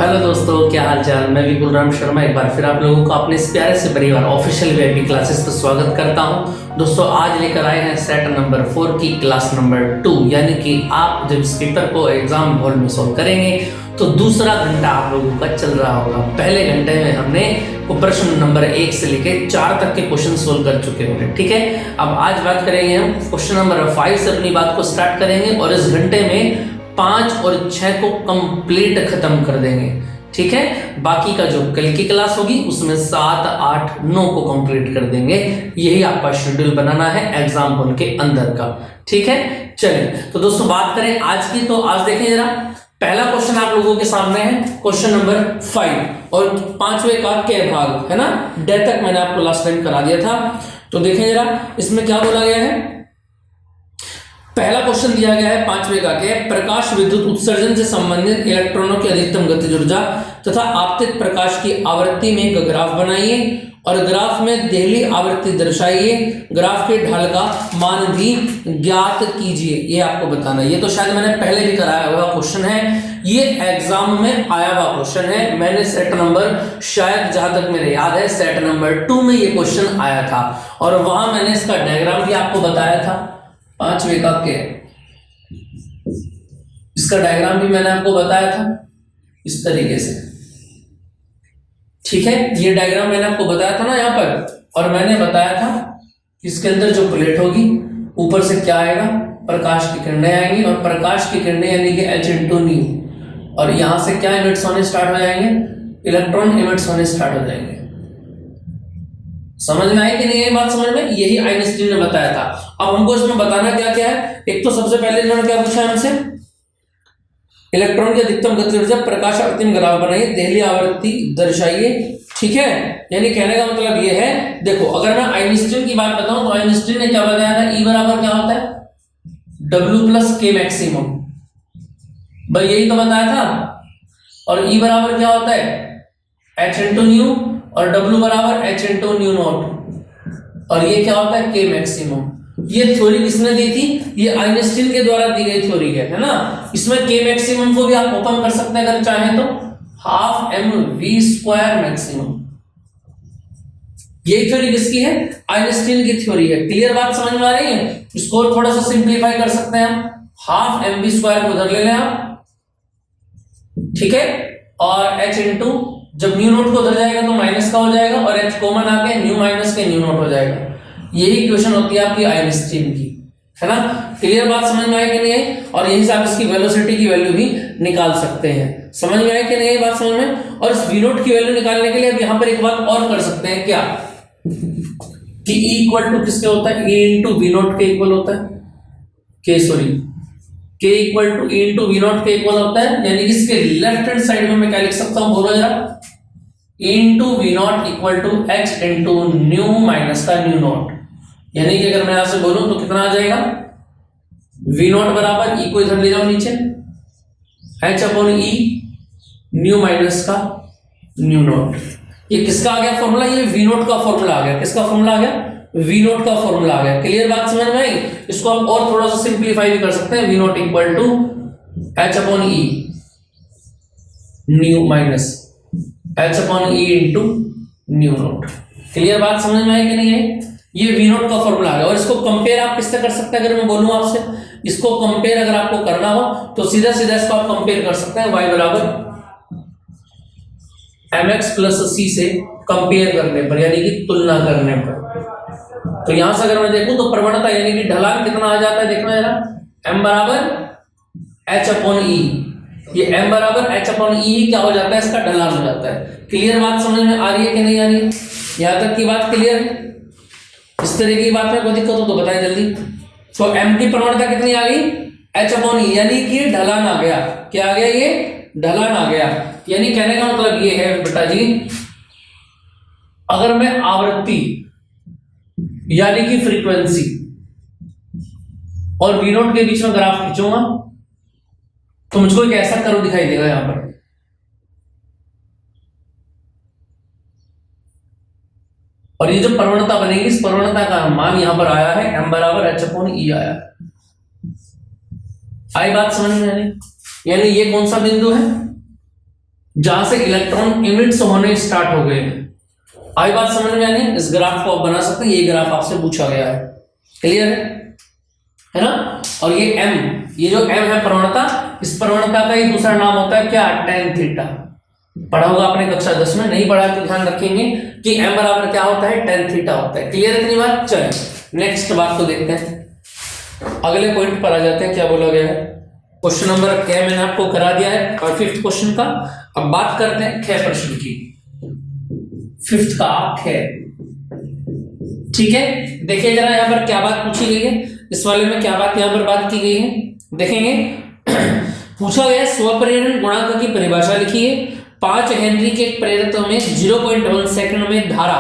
Hello दोस्तों, क्या हाल चाल। मैं विपुल राम शर्मा एक बार फिर आप लोगों को अपने इस प्यारे से परिवार ऑफिशियल वीआईपी क्लासेस पर स्वागत करता हूं। दोस्तों आज लेकर आए हैं सेट नंबर 4 की क्लास नंबर 2, यानी कि आप जब इस पेपर को एग्जाम हॉल में सॉल्व करेंगे तो दूसरा घंटा आप लोगों का चल रहा होगा। पहले घंटे में हमने प्रश्न नंबर 1 से लेकर 4 तक के क्वेश्चन सोल्व कर चुके होंगे, ठीक है। अब आज बात करेंगे हम क्वेश्चन नंबर 5 से अपनी बात को स्टार्ट करेंगे और इस घंटे में 5 और 6 को कंप्लीट खत्म कर देंगे, ठीक है। बाकी का जो कल की क्लास होगी उसमें 7, 8, 9 को कंप्लीट कर देंगे। यही आपका शेड्यूल बनाना है एग्जाम हॉल के अंदर का, ठीक है। चलिए तो दोस्तों बात करें आज की, तो आज देखें जरा पहला क्वेश्चन आप लोगों के सामने है क्वेश्चन नंबर 5 और 5वें का के भाग है ना, डे तक मैंने आपको लास्ट टाइम करा दिया था। तो देखें जरा इसमें क्या बोला गया है। पहला क्वेश्चन दिया गया है 5वें का के प्रकाश विद्युत उत्सर्जन से संबंधित इलेक्ट्रॉनों की अधिकतम गतिज ऊर्जा तथा आपतित प्रकाश की आवृत्ति में एक ग्राफ बनाइए और ग्राफ में देहली आवृत्ति दर्शाइए। ग्राफ के ढाल का मान भी ज्ञात कीजिए। ये आपको बताना है। ये तो शायद मैंने पहले भी कराया हुआ क्वेश्चन है, ये एग्जाम में आया हुआ क्वेश्चन है। मैंने सेट नंबर शायद जहां तक मेरे याद है सेट नंबर 2 में ये क्वेश्चन आया था और वहां मैंने इसका डायग्राम भी आपको बताया था। 5वें का के इसका डायग्राम भी मैंने आपको बताया था इस तरीके से, ठीक है। ये डायग्राम मैंने आपको बताया था ना यहाँ पर, और मैंने बताया था इसके अंदर जो प्लेट होगी ऊपर से क्या आएगा, प्रकाश की किरणें आएंगी और प्रकाश की किरणें यानी कि H × न्यू, और यहां से क्या इमिट्स होने स्टार्ट हो जाएंगे, इलेक्ट्रॉन इमिट्स होने स्टार्ट हो जाएंगे। समझ में आई कि नहीं ये बात समझ में, यही आइंस्टीन ने बताया था। अब हमको इसमें बताना क्या क्या है। एक तो सबसे पहले इन्होंने क्या पूछा है हमसे, इलेक्ट्रॉन की अधिकतम गतिज ऊर्जा प्रकाश आवृत्ति में ग्राफ बनाइए, देहली आवृत्ति दर्शाइए, ठीक है। यानी कहने का मतलब ये है, देखो अगर मैं आइंस्टीन की बात बताऊं तो आइंस्टीन ने क्या बताया था, E बराबर क्या होता है W + K मैक्सिमम, भाई यही तो बताया था। और E बराबर क्या होता है H × न्यू और W बराबर H × न्यू नॉट, और ये क्या होता है K मैक्सिमम। ये थ्योरी किसने दी थी, ये आइंस्टीन के द्वारा दी गई थ्योरी है ना। इसमें K मैक्सिमम को भी आप ओपन कर सकते हैं अगर चाहें तो, 12mv² मैक्सिमम। ये थ्योरी किसकी है, आइंस्टीन की थ्योरी है। क्लियर बात समझ में आ रही है। इसको थोड़ा सा सिंप्लीफाई कर सकते हैं हम, 12mv² को उधर ले लें आप, ठीक है। और H × जब न्यू नोट को उधर जाएगा तो माइनस का हो जाएगा और H कॉमन आके न्यू माइनस के न्यू नोट हो जाएगा। यही इक्वेशन होती है आपकी आइंस्टीन की, है ना। क्लियर बात समझ में आई कि नहीं आई। और यहीं से आप इसकी वेलोसिटी की वैल्यू भी निकाल सकते हैं। समझ में आई कि नहीं बात समझ में। और इस v नोट की वैल्यू निकालने के लिए अब यहाँ पर एक बात और कर सकते हैं, क्या कि E = किसके होता है, E × v नोट के इक्वल होता है, K = E × v नोट के इक्वल होता है। यानी कि इसके लेफ्ट हैंड साइड में मैं क्या लिख सकता हूं, बोलो जरा, E × v note = H × new minus का न्यू नोट। यानी कि अगर मैं यहां से बोलूं तो कितना आ जाएगा, v नोट बराबर E को इधर ले जाओ नीचे, H/E न्यू माइनस का न्यू नोट। ये किसका आ गया फॉर्मूला, ये v नोट का फॉर्मूला आ गया। किसका फॉर्मूला आ गया, v नोट का फॉर्मूला आ गया। क्लियर बात समझ में आई। इसको आप और थोड़ा सा सिंप्लीफाई भी कर सकते हैं, v note = H/E new minus H/E × new note. Clear बात समझ में आई कि नहीं है। ये v नोट का फॉर्मूला है। और इसको कंपेयर आप किससे कर सकते हैं, अगर मैं बोलूं आपसे, इसको कंपेयर अगर आपको करना हो तो सीधा सीधा इसको आप कंपेयर कर सकते हैं, y बराबर mx + c से कंपेयर करने पर, यानी कि तुलना करने पर। तो यहां से अगर मैं देखूं तो प्रवणता यानी कि ढलान कितना आ जाता है, देखना जरा, m बराबर H/E। ये m बराबर H/E क्या हो जाता है, इसका ढलान हो जाता है। क्लियर बात समझ में आ रही है कि नहीं आ रही है, यहां तक की बात क्लियर है। इस तरह की बात में कोई दिक्कत हो तो बताएं जल्दी। तो m की प्रवणता कितनी आ गई, H/E, यानी कि ढलान आ गया। क्या आ गया, ये ढलान आ गया। यानी कहने का मतलब ये है बेटा जी, अगर मैं आवृत्ति यानी कि फ्रीक्वेंसी और v नोट के बीच में ग्राफ खींचूंगा तो मुझको एक ऐसा कर्व दिखाई देगा यहां पर। और ये जो प्रवणता बनेगी, इस प्रवणता का मान यहां पर आया है m बराबर H/E आया। आई बात समझ में आ रही। यानी ये कौन सा बिंदु है, जहां से इलेक्ट्रॉन इमिट्स होने स्टार्ट हो गए हैं। आई बात समझ में आनी? इस ग्राफ को आप बना सकते हैं, ये ग्राफ आपसे पूछा गया है, क्लियर है ना? और ये m, ये जो m है प्रवणता, इस प्रवणता का ही दूसरा नाम होता है क्या? tan theta. पढ़ा होगा आपने कक्षा 10 में, नहीं पढ़ा तो ध्यान रखेंगे कि m बराबर क्या होता है? tan थीटा होता है। क्लियर है इतनी बात? चलिए नेक्स्ट बात को देखते हैं, अगले पॉइंट पर आ जाते हैं। क्या बोला गया है? क्वेश्चन नंबर क्या मैंने आपको करा दिया है और 5th क्वेश्चन का। अब बात करते हैं ख प्रश्न की, 5th का ख। ठीक है, देखिए जरा यहाँ पर क्या बात पूछी गई है, इस वाले में क्या बात यहाँ पर बात की गई है, देखेंगे। पूछा गया स्वप्रेरण गुणांक की परिभाषा लिखिए। 5 हेनरी के प्रेरित में 0.1 सेकंड में धारा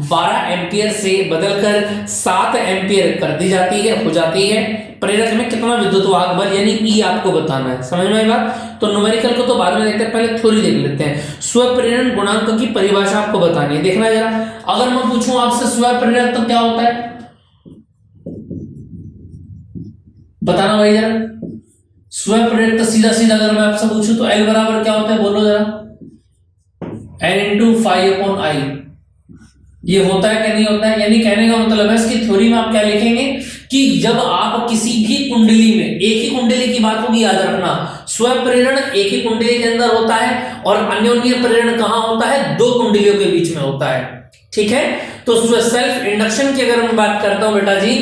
12 एम्पियर से बदलकर 7 एम्पियर कर दी जाती है, हो जाती है। प्रेरक में कितना विद्युत वाहक बल यानी ई आपको बताना है। समझ में आई बात? तो न्यूमेरिकल को तो बाद में देखते हैं, पहले थ्योरी देख लेते हैं। स्वप्रेरण गुणांक की परिभाषा आपको बतानी है, देखना जरा। अगर मैं पूछूं आपसे स्वप्रेरक तो क्या होता है, बताना भाई जरा। स्वप्रेरक तो सीधा सीधा अगर मैं आपसे पूछूं तो L बराबर क्या होता है, बोलो जरा। N इंटू फाइव अपॉन आई, ये होता है क्या नहीं होता है? यानी कहने का मतलब है इसकी थ्योरी में आप क्या लिखेंगे कि जब आप किसी भी कुंडली में, एक ही कुंडली की बात होगी याद रखना, स्वप्रेरण एक ही कुंडली के अंदर होता है और अन्योन्य प्रेरण कहां होता है? 2 कुंडलियों के बीच में होता है। ठीक है, तो सेल्फ इंडक्शन की अगर मैं बात करता हूं बेटा जी,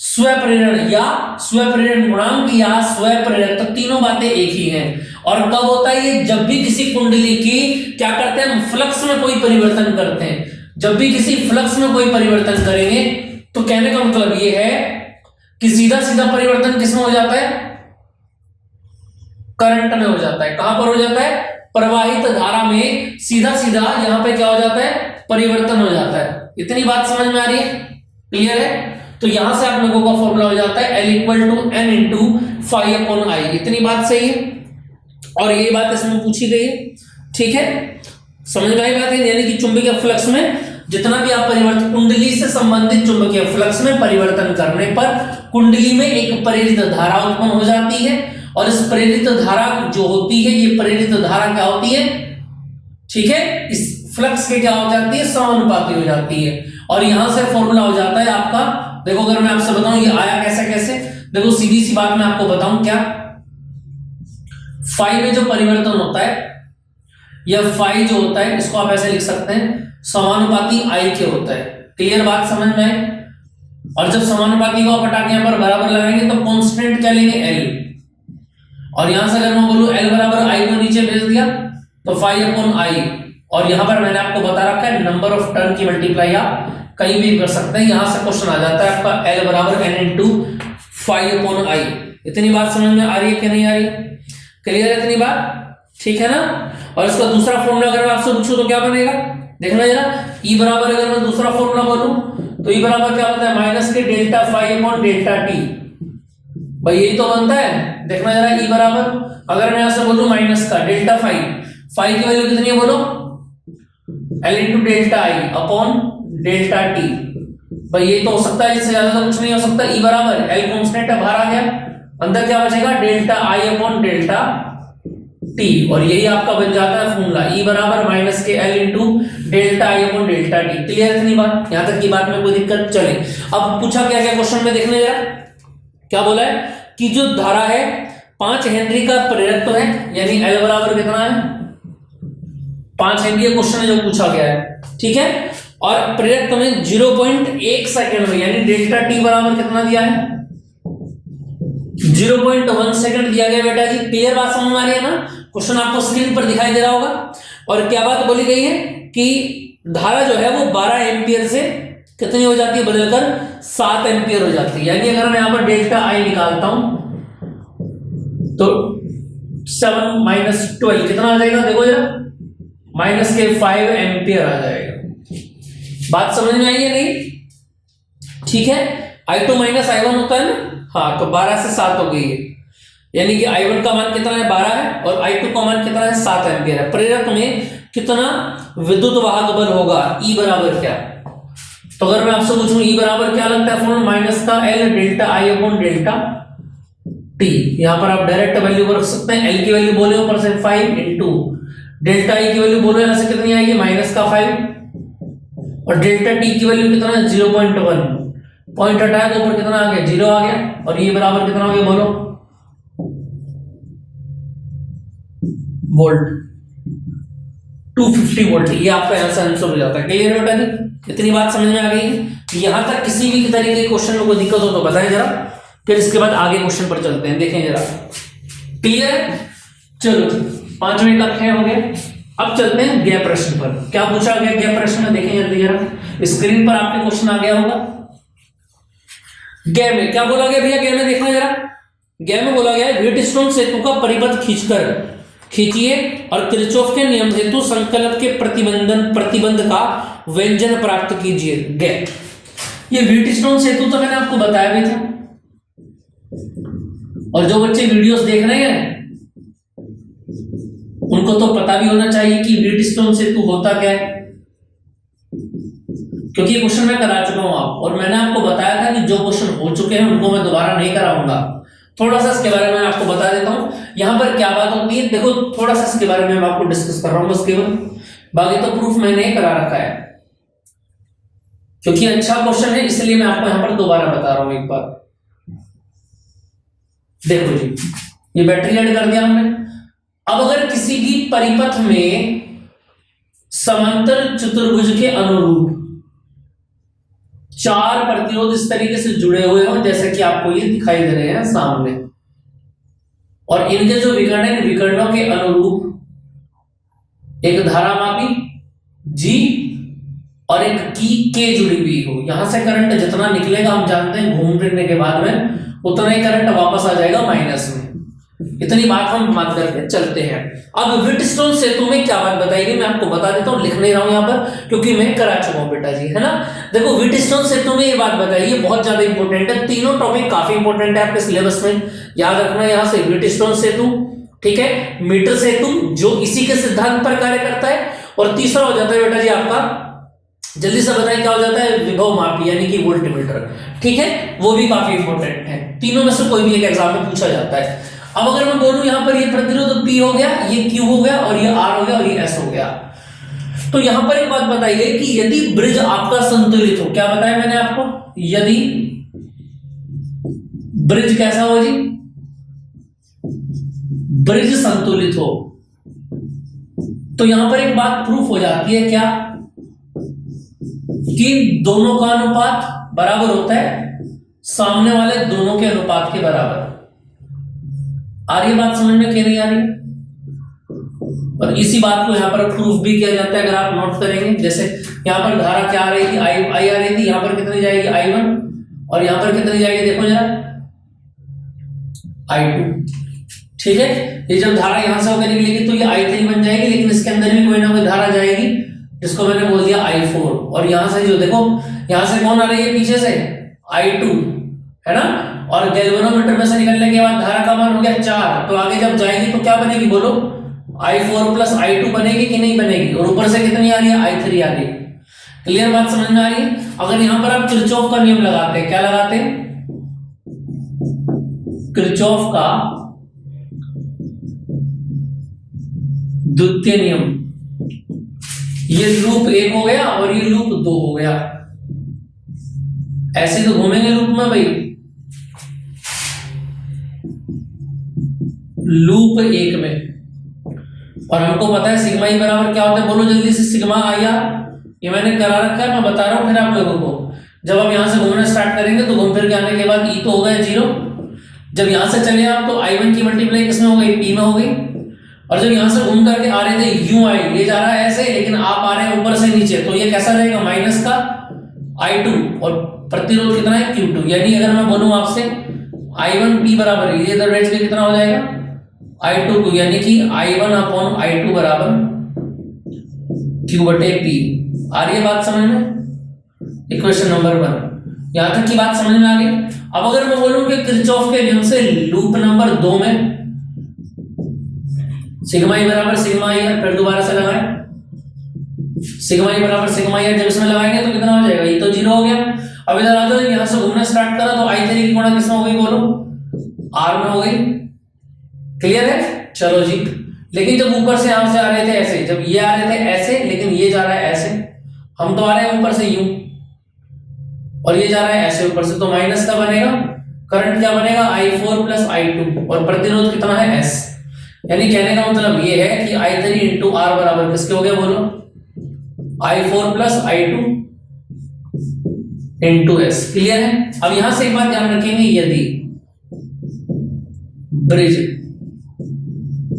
स्वप्रेरण या स्वप्रेरण गुणांक या स्वप्रेरक, तो तीनों बातें एक ही हैं। और कब होता है ये? जब भी किसी कुंडली की क्या करते हैं, फ्लक्स में कोई परिवर्तन करते हैं। जब भी किसी फ्लक्स में कोई परिवर्तन करेंगे तो कहने का मतलब ये है कि सीधा सीधा परिवर्तन किसमें हो जाता है? करंट में हो जाता है। कहां पर हो जाता है? प्रवाहित धारा में सीधा सीधा यहां पे क्या हो जाता है? परिवर्तन हो जाता है। इतनी बात समझ में आ रही है? क्लियर है? तो यहां से आप लोगों का फॉर्मूला हो जाता है L equal to N into five upon I. इतनी बात सही है और यही बात इसमें पूछी गई है। ठीक है, समझ में आई बात है? यानी कि चुंबकीय फ्लक्स में जितना भी आप परिवर्तन, कुंडली से संबंधित चुंबकीय फ्लक्स में परिवर्तन करने पर कुंडली में एक प्रेरित धारा उत्पन्न हो जाती है और इस प्रेरित धारा जो होती है, ये प्रेरित धारा क्या होती है? ठीक है, इस फ्लक्स के क्या हो जाती है? समानुपाती हो जाती है। और यहां से फॉर्मूला हो जाता है आपका, देखो अगर मैं आपसे बताऊं ये आया कैसे, देखो सीधी सी बात मैं आपको बताऊं क्या, फाई में जो परिवर्तन होता है या फाई जो होता है, इसको आप ऐसे लिख सकते हैं समानुपाती आई के होता है। क्लियर बात समझ में है? और जब समानुपाती को आप हटा के यहां पर बराबर लगाएंगे तो कांस्टेंट क्या लेंगे? L। और यहां से अगर मैं बोलूं L बराबर आई को नीचे भेज दिया तो फाइव अपॉन आई, और यहां पर मैंने आपको बता रखा है नंबर ऑफ टर्न की मल्टीप्लाई आप कहीं भी कर सकते हैं। यहां से क्वेश्चन आ जाता है आपका L बराबर N into five upon I. इतनी बात समझ में आ रही है कि नहीं आ रही है? क्लियर है इतनी बात? ठीक है ना? और इसका दूसरा फॉर्मूला अगर मैं आपसे पूछूं तो क्या बनेगा, देखना जरा। E बराबर अगर मैं दूसरा फॉर्मूला बोलूं तो E बराबर क्या होता है? माइनस के delta five upon delta T. भाई यही तो बनता है, देखना जरा। E बराबर अगर मैं ऐसे बोलूं माइनस का डेल्टा फाइव की वैल्यू कितनी है बोलो? L इंटू डेल्टा आई अपॉन डेल्टा टी। भाई ये तो हो सकता है, इससे ज्यादा तो कुछ नहीं हो सकता। E बराबर L कांस्टेंट है, बाहर आ गया, अंदर क्या बचेगा? डेल्टा आई अपॉन डेल्टा टी। और यही आपका बन जाता है फॉर्मूला E बराबर माइनस के L इंटू डेल्टा आई अपॉन डेल्टा टी। क्लियर इतनी बात? यहां तक की बात में कोई दिक्कत? चले अब पूछा क्या क्या क्वेश्चन में, देखने जरा क्या बोला है कि जो धारा है 5 हेनरी का प्रेरक है, यानी L बराबर कितना है? 5 हेनरी क्वेश्चन है जो पूछा गया है। ठीक है, और प्रेरक में 0.1 सेकंड में यानी डेल्टा टी बराबर कितना दिया है? 0.1 सेकंड दिया गया बेटा जी। क्लियर बात समझ में आ रही है ना? क्वेश्चन आपको स्क्रीन पर दिखाई दे रहा होगा। और क्या बात बोली गई है कि धारा जो है वो 12 एम्पियर से कितनी हो जाती है? बदलकर 7 एम्पियर हो जाती है। यानी अगर मैं यहां पर डेल्टा आई निकालता हूं तो 7 माइनस 12 कितना आ जाएगा? देखो जरा, माइनस के 5 एम्पियर आ जाएगा। बात समझ में आई है नहीं? ठीक है, I2 माइनस I1 होता है ना? हाँ, तो 12 से 7 हो गई है, यानी कि I1 का मान कितना है? 12 है, और I2 का मान कितना है? 7 एम्पियर है। प्रेरक में कितना विद्युत वाहक बल होगा? E बराबर क्या? तो अगर मैं आपसे पूछूं E बराबर क्या लगता है फॉर्मूला? माइनस का L डेल्टा आई अपॉन डेल्टा टी। यहां पर आप डायरेक्ट वैल्यू रख सकते हैं। L की वैल्यू बोले ऊपर से 5 इंटू डेल्टा ई की वैल्यू बोलो यहां से कितनी आएगी, -5, और डेल्टा टी की वैल्यू कितना है, 0.1, पॉइंट हटाया तो ऊपर कितना आ गया, 0 आ गया, और ये बराबर कितना हो गया बोलो, वोल्ट, 250 वोल्ट। ये आपका आंसर हो जाता है। क्लियर है बेटा जी, इतनी बात समझ में आ गई। यहां तक किसी भी तरीके के क्वेश्चन में कोई दिक्कत हो तो बताएं जरा, फिर इसके बाद आगे क्वेश्चन पर चलते हैं, देखें जरा। क्लियर है, चलो 5 मिनट का खेल हो गया। अब चलते हैं गया प्रश्न पर। क्या पूछा गया गया प्रश्न में, देखें जल्दी जरा, स्क्रीन पर आपके क्वेश्चन आ गया होगा। गया में क्या बोला गया भैया, गया में देखना जरा, गया में बोला गया है व्हीटस्टोन सेतु का परिपथ खींचिए और किरचॉफ के नियम हेतु संकलक के प्रतिबंध का व्यंजन प्राप्त कीजिए। गया, ये व्हीटस्टोन सेतु तो मैंने आपको बताया भी था, और जो बच्चे वीडियोस देख रहे हैं उनको तो पता भी होना चाहिए कि व्हीटस्टोन सेतु होता क्या है, क्योंकि ये क्वेश्चन मैं करा चुका हूं आप, और मैंने आपको बताया था कि जो क्वेश्चन हो चुके हैं उनको मैं दोबारा नहीं कराऊंगा। थोड़ा सा इसके बारे में आपको बता देता हूं, यहां पर क्या बात होती है, देखो थोड़ा सा इसके बारे में मैं आपको डिस्कस कर रहा हूं बस केवल, बाकी तो प्रूफ मैंने करा रखा है, क्योंकि अच्छा क्वेश्चन है इसलिए मैं आपको यहां पर दोबारा बता रहा हूं एक बार। देखो जी, ये बैटरी ऐड कर दिया हमने। अब अगर किसी भी परिपथ में समांतर चतुर्भुज के अनुरूप 4 प्रतिरोध इस तरीके से जुड़े हुए हो, जैसे कि आपको ये दिखाई दे रहे हैं सामने, और इनके जो विकर्ण है, विकर्णों के अनुरूप एक धारामापी G और एक की K जुड़ी हुई हो, यहां से करंट जितना निकलेगा हम जानते हैं, घूम फिरने के बाद में उतना ही करंट वापस आ जाएगा माइनस में। इतनी बात हम मान करके चलते हैं। अब व्हीटस्टोन सेतु में क्या बात बताएगी मैं आपको बता देता हूं, लिख नहीं रहा हूं यहां पर क्योंकि मैं करा चुका हूं बेटा जी, है ना। देखो व्हीटस्टोन सेतु में ये बात बताइए, बहुत ज्यादा इंपॉर्टेंट है, तीनों टॉपिक काफी इंपॉर्टेंट है आपके सिलेबस में, याद रखना यहां से। व्हीटस्टोन सेतु, ठीक है, मीटर सेतु जो इसी के सिद्धांत पर कार्य करता है, और तीसरा हो जाता है बेटा जी आपका, जल्दी से बताएं क्या हो जाता है, विभव मापी यानी कि वोल्टमीटर, ठीक है, वो भी काफी इंपॉर्टेंट है। तीनों में से कोई भी एक एग्जाम में पूछा जाता है। अब अगर मैं बोलूं यहां पर ये प्रतिरोध P हो गया, ये Q हो गया, और ये R हो गया, और ये S हो गया, तो यहां पर एक बात बताइए कि यदि ब्रिज आपका संतुलित हो, क्या बताया मैंने आपको, यदि ब्रिज कैसा हो जी, ब्रिज संतुलित हो, तो यहां पर एक बात प्रूफ हो जाती है क्या, कि दोनों का अनुपात बराबर होता है सामने वाले दोनों के अनुपात के बराबर। आ रही है बात समझ में, क्या नहीं आ रही? और इसी बात को यहां पर प्रूफ भी किया जाता है, अगर आप नोट करेंगे, जैसे यहां पर धारा क्या आ रही थी, आई आ रही थी, यहां पर कितनी जाएगी I1, और यहां पर कितनी जाएगी देखो जरा I2, ठीक है। ये जब धारा यहां से होकर निकलेगी तो ये I3 बन जाएगी, लेकिन इसके अंदर भी कोई ना कोई धारा जाएगी जिसको मैंने बोल दिया I4, और यहां से जो देखो यहां से कौन आ रही है पीछे से, I2, है ना, और गैल्वेनोमीटर में से निकलने के बाद धारा का मान हो गया 4, तो आगे जब जाएगी तो क्या बनेगी बोलो, I4 प्लस I2 बनेगी कि नहीं बनेगी, और ऊपर से कितनी आ रही है, I3 आ रही है। क्लियर बात समझ में आ रही है। अगर यहां पर आप किरचॉफ का नियम लगाते हैं, क्या लगाते हैं, किरचॉफ का द्वितीय नियम, ये लूप 1 हो गया और ये लूप 2 हो गया, ऐसे तो घूमेंगे लूप में भाई, लूप 1 में, और हमको पता है सिग्मा ई बराबर क्या होता है, बोलो जल्दी से, सिग्मा आई आर, ये मैंने करा रखा है, मैं बता रहा हूं फिर आप लोगों को। जब आप यहां से घूमना स्टार्ट करेंगे तो घूम फिर के आने के बाद ई तो हो गया 0, जब यहां से चले आप तो I1 की मल्टीप्लाई किसमें हो गई, P में हो गई, और जब यहां से घूम करके आ रहे थे यूं आई, ये जा रहा है ऐसे, लेकिन आप आ रहे हैं ऊपर से नीचे, तो ये कैसा रहेगा, माइनस का I2, और प्रतिरोध कितना है Q2, यानी अगर मैं बोलूं आपसे I1 P बराबर, ये इधर रेट में कितना हो जाएगा I2 को, यानी कि I1 अपॉन I2 बराबर Q बटे P। आ रही है बात समझ में, इक्वेशन नंबर 1, यहां तक की बात समझ में आ गई। अब अगर मैं बोलूं कि किरचॉफ के नियम से लूप नंबर 2 में सिग्मा ई बराबर सिग्मा ई, फिर दोबारा से लगाएं, सिग्मा ई बराबर सिग्मा ई, जब इसमें लगाएंगे तो कितना हो जाएगा, ये तो 0 हो गया। अब इधर आ जाओ, यहां से घूमना स्टार्ट करा तो I3 की गुणा किसमें हो गई बोलो, R में हो गई। क्लियर है, चलो जी लेकिन जब ऊपर से यहां से आ रहे थे ऐसे, जब ये आ रहे थे ऐसे, लेकिन ये जा रहा है ऐसे, हम तो आ रहे हैं ऊपर से यूं, और ये जा रहा है ऐसे ऊपर से, तो माइनस का बनेगा करंट, क्या बनेगा I4 प्लस I2, और प्रतिरोध कितना है S। यानी कहने का मतलब ये है कि I3 इंटू R बराबर किसके हो गया बोलो, I4 plus I2 into S। Clear है। अब यहां से एक बात ध्यान रखेंगे, यदि ब्रिज,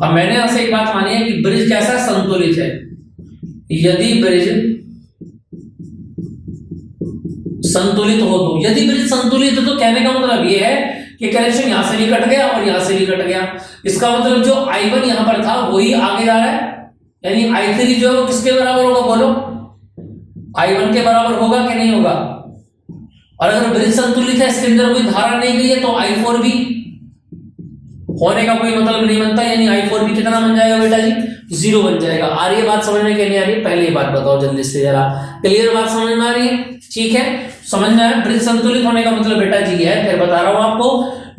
अब मैंने यहां से एक बात मानी है कि ब्रिज कैसा संतुलित है, यदि ब्रिज संतुलित हो, तो यदि ब्रिज संतुलित है तो कहने का मतलब ये है कि कनेक्शन यहां से भी कट गया और यहां से भी कट गया। इसका मतलब जो I1 यहां पर था वही आगे जा रहा है, यानी I3 जो है वो किसके बराबर होगा बोलो, I1 के बराबर होगा कि नहीं होगा। और अगर ब्रिज संतुलित है, इसके अंदर कोई धारा नहीं गई है, तो I4 भी होने का कोई मतलब नहीं बनता, यानी I4 भी कितना बन जाएगा बेटा जी, 0 बन जाएगा। आ रही है बात समझ में कि नहीं आ रही, पहले ये बात बताओ जल्दी से जरा, क्लियर बात समझ में आ रही है, ठीक है, समझ में आया। ब्रिज संतुलित होने का मतलब बेटा जी है, फिर बता रहा हूं आपको,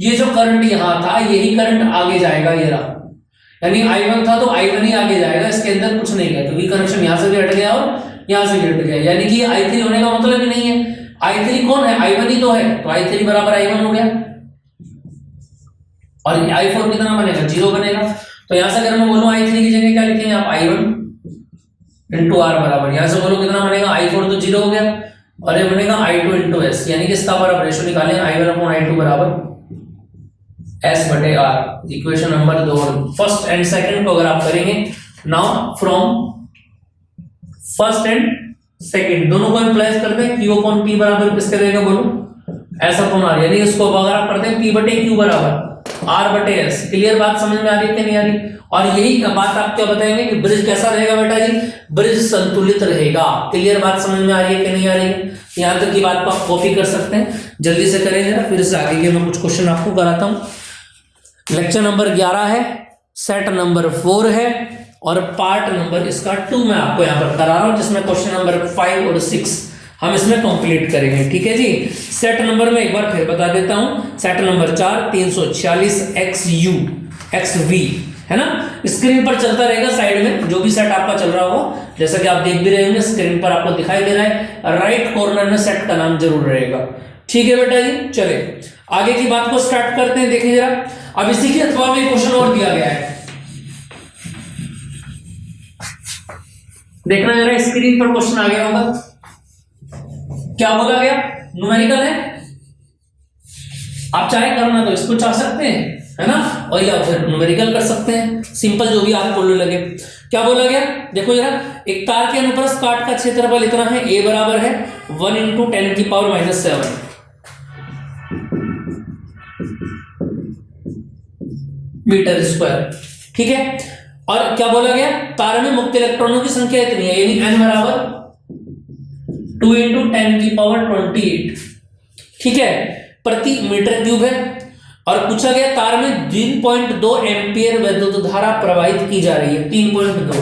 ये जो करंट यहां था यही करंट आगे जाएगा, ये रहा, यानी I1 था तो I1 ही आगे जाएगा, इसके अंदर कुछ नहीं है, क्योंकि कनेक्शन यहां से भी हट गया और यहां से भी हट गया, यानी कि I3 होने का मतलब ही नहीं है। I3 कौन है, I1 ही तो है, तो I3 बराबर I1 हो गया, और I4 कितना बनेगा, 0 बनेगा। तो यहां से अगर मैं बोलूं I3 की जगह क्या लिखेंगे आप, I1 इंटू R बराबर, यहां से बोलो कितना बनेगा, I4 तो 0 हो गया, और ये बनेगा I2 इंटू S, यानी कि इसका बराबर रेशो निकालें, I1 अपॉन I2 बराबर S बटे R। Equation number 2, first and second को अगर आप करेंगे, now from first and second दोनों को इम्प्लाइज करते हैं, Q अपॉन P बराबर किसके देगा बोलो, S अपॉन R, यानी इसको अगर आप करते हैं P बटे Q बराबर R बटे S। क्लियर बात समझ में आ रही है कि नहीं आ रही। और यही बात आप क्या बताएंगे कि ब्रिज कैसा रहेगा बेटा जी, ब्रिज संतुलित रहेगा। क्लियर बात समझ में आ रही है कि नहीं आ रही है, यहां तक की बात को आप कॉपी कर सकते हैं, जल्दी से करेंगे ना, फिर से आगे के मैं कुछ क्वेश्चन आपको कराता हूं। लेक्चर नंबर 11 है, सेट नंबर 4 है, और पार्ट नंबर इसका 2 मैं आपको यहां पर करा रहा हूं, जिसमें क्वेश्चन नंबर 5 और 6 हम इसमें कंप्लीट करेंगे, ठीक है जी। सेट नंबर में एक बार फिर बता देता हूं, सेट नंबर 4 346 XU XV है ना, स्क्रीन पर चलता रहेगा साइड में, जो भी सेट आपका चल रहा होगा, जैसा कि आप देख भी रहे होंगे स्क्रीन पर आपको दिखाई दे रहा है, राइट कॉर्नर में सेट का नाम जरूर रहेगा, ठीक है बेटा जी। चले आगे की बात को स्टार्ट करते हैं, देखिए जरा, अब इसी के अथवा में क्वेश्चन और दिया गया है, देखना जरा, स्क्रीन पर क्वेश्चन आ गया होगा, क्या बोला गया, न्यूमेरिकल है, आप चाहे करना तो इसको चाह सकते हैं, है ना, और या फिर न्यूमेरिकल कर सकते हैं, सिंपल जो भी आपको लगे। क्या बोला गया, देखो जरा, एक तार के अनुप्रस्थ काट का क्षेत्रफल इतना है, A बराबर है 1 इंटू 10 की पावर -7 मीटर स्क्वायर, ठीक है। और क्या बोला गया, तार में मुक्त इलेक्ट्रॉनों की संख्या इतनी है, यानी n बराबर 2 इंटू 10 की पावर 28, ठीक है, प्रति मीटर क्यूब है। और पूछा गया तार में 3.2 एम्पियर विद्युत धारा प्रवाहित की जा रही है, 3.2,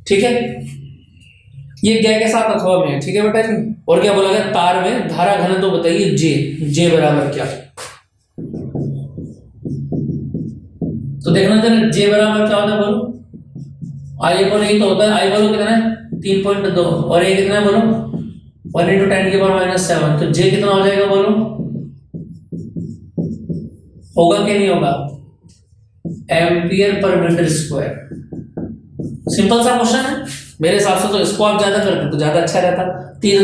ठीक है, ये क्या के साथ अथवा में है, ठीक है बेटा जी। और क्या बोला गया, तार में धारा घनत्व तो बताइए J बराबर क्या, तो देखना जरा J बराबर क्या होता है बोलो, I अपॉन A तो होता है, I बोलो कितना है 3.2, और A कितना है बोलो 1 इंटू 10 की पावर -7, तो J कितना हो जाएगा बोलो, होगा कि नहीं होगा, ampere per metre square. Simple सा क्वेश्चन है, मेरे हिसाब से तो इसको आप ज्यादा करते तो ज्यादा अच्छा रहता,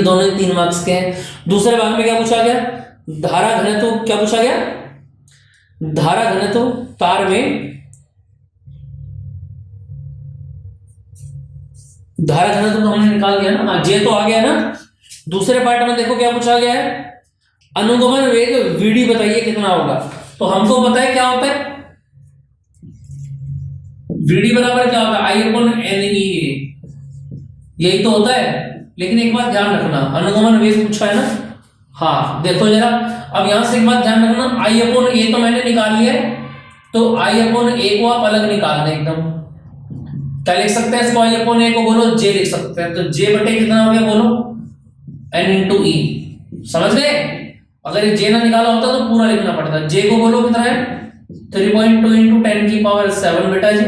दोनों 3 मार्क्स के हैं। दूसरे भाग में क्या पूछा गया, धारा घनत्व, क्या पूछा गया, धारा घनत्व तार में, धारा घनत्व तो हमने निकाल दिया ना, J तो आ गया ना। दूसरे पार्ट में देखो क्या पूछा गया है, अनुगमन वेग VD बताइए कितना होगा, तो हमको पता है क्या होता है, VD बराबर क्या होता है, I अपॉन NE, यही तो होता है। लेकिन एक बात ध्यान रखना, अनुगमन वेग पूछा है ना, हाँ देखो जरा, अब यहां से एक बात ध्यान रखना, I अपॉन A तो मैंने निकाल लिया है, तो I अपॉन A को आप अलग निकाल दें एकदम, क्या लिख सकते हैं इसको, I अपॉन A को बोलो J लिख सकते हैं, तो J बटे कितना हो गया बोलो, N इंटू E, समझ गए, अगर ये जे ना निकाला होता तो पूरा लिखना पड़ता। जे को बोलो कितना है 3.2 इंटू 10 की पावर 7 बेटा जी।